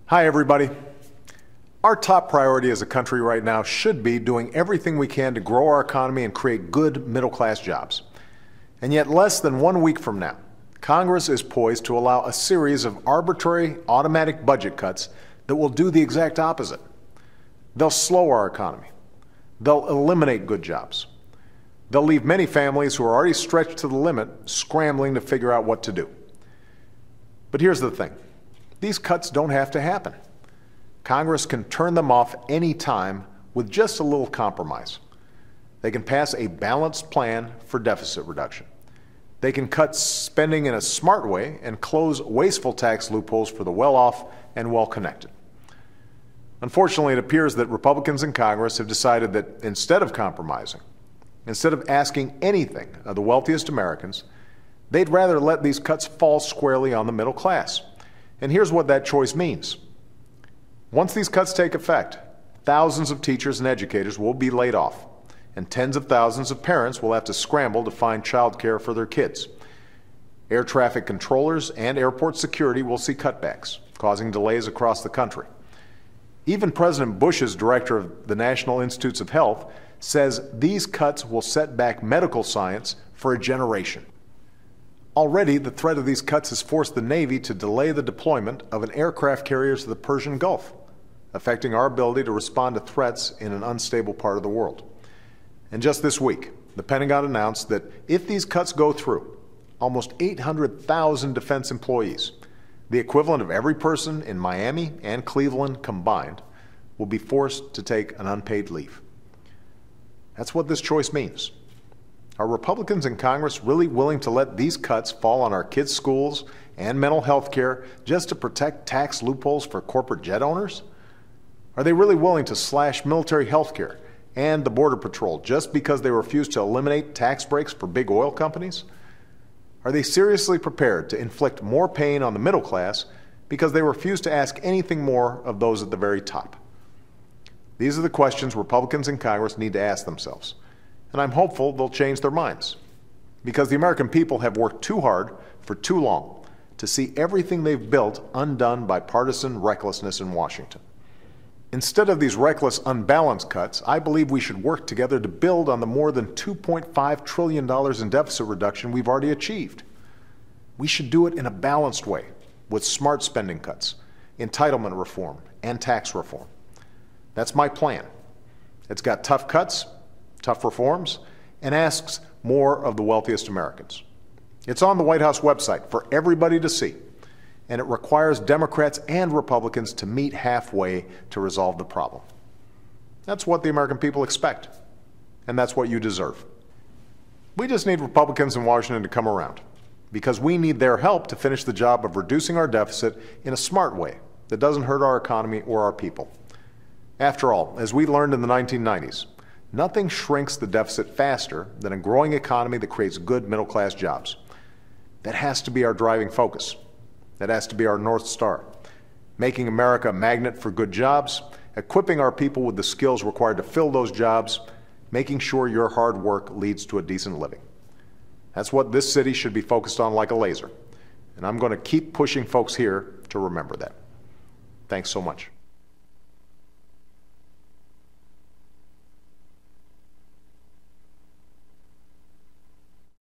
Hi, everybody. Our top priority as a country right now should be doing everything we can to grow our economy and create good middle-class jobs. And yet, less than 1 week from now, Congress is poised to allow a series of arbitrary, automatic budget cuts that will do the exact opposite. They'll slow our economy. They'll eliminate good jobs. They'll leave many families who are already stretched to the limit scrambling to figure out what to do. But here's the thing. These cuts don't have to happen. Congress can turn them off any time with just a little compromise. They can pass a balanced plan for deficit reduction. They can cut spending in a smart way and close wasteful tax loopholes for the well-off and well-connected. Unfortunately, it appears that Republicans in Congress have decided that instead of compromising, instead of asking anything of the wealthiest Americans, they'd rather let these cuts fall squarely on the middle class. And here's what that choice means. Once these cuts take effect, thousands of teachers and educators will be laid off, and tens of thousands of parents will have to scramble to find childcare for their kids. Air traffic controllers and airport security will see cutbacks, causing delays across the country. Even President Bush's director of the National Institutes of Health says these cuts will set back medical science for a generation. Already, the threat of these cuts has forced the Navy to delay the deployment of an aircraft carrier to the Persian Gulf, affecting our ability to respond to threats in an unstable part of the world. And just this week, the Pentagon announced that if these cuts go through, almost 800,000 defense employees, the equivalent of every person in Miami and Cleveland combined, will be forced to take an unpaid leave. That's what this choice means. Are Republicans in Congress really willing to let these cuts fall on our kids' schools and mental health care just to protect tax loopholes for corporate jet owners? Are they really willing to slash military health care and the Border Patrol just because they refuse to eliminate tax breaks for big oil companies? Are they seriously prepared to inflict more pain on the middle class because they refuse to ask anything more of those at the very top? These are the questions Republicans in Congress need to ask themselves. And I'm hopeful they'll change their minds, because the American people have worked too hard for too long to see everything they've built undone by partisan recklessness in Washington. Instead of these reckless, unbalanced cuts, I believe we should work together to build on the more than $2.5 trillion in deficit reduction we've already achieved. We should do it in a balanced way, with smart spending cuts, entitlement reform, and tax reform. That's my plan. It's got tough cuts, tough reforms, and asks more of the wealthiest Americans. It's on the White House website for everybody to see, and it requires Democrats and Republicans to meet halfway to resolve the problem. That's what the American people expect, and that's what you deserve. We just need Republicans in Washington to come around, because we need their help to finish the job of reducing our deficit in a smart way that doesn't hurt our economy or our people. After all, as we learned in the 1990s, nothing shrinks the deficit faster than a growing economy that creates good middle-class jobs. That has to be our driving focus. That has to be our North Star. Making America a magnet for good jobs, equipping our people with the skills required to fill those jobs, making sure your hard work leads to a decent living. That's what this city should be focused on like a laser. And I'm going to keep pushing folks here to remember that. Thanks so much.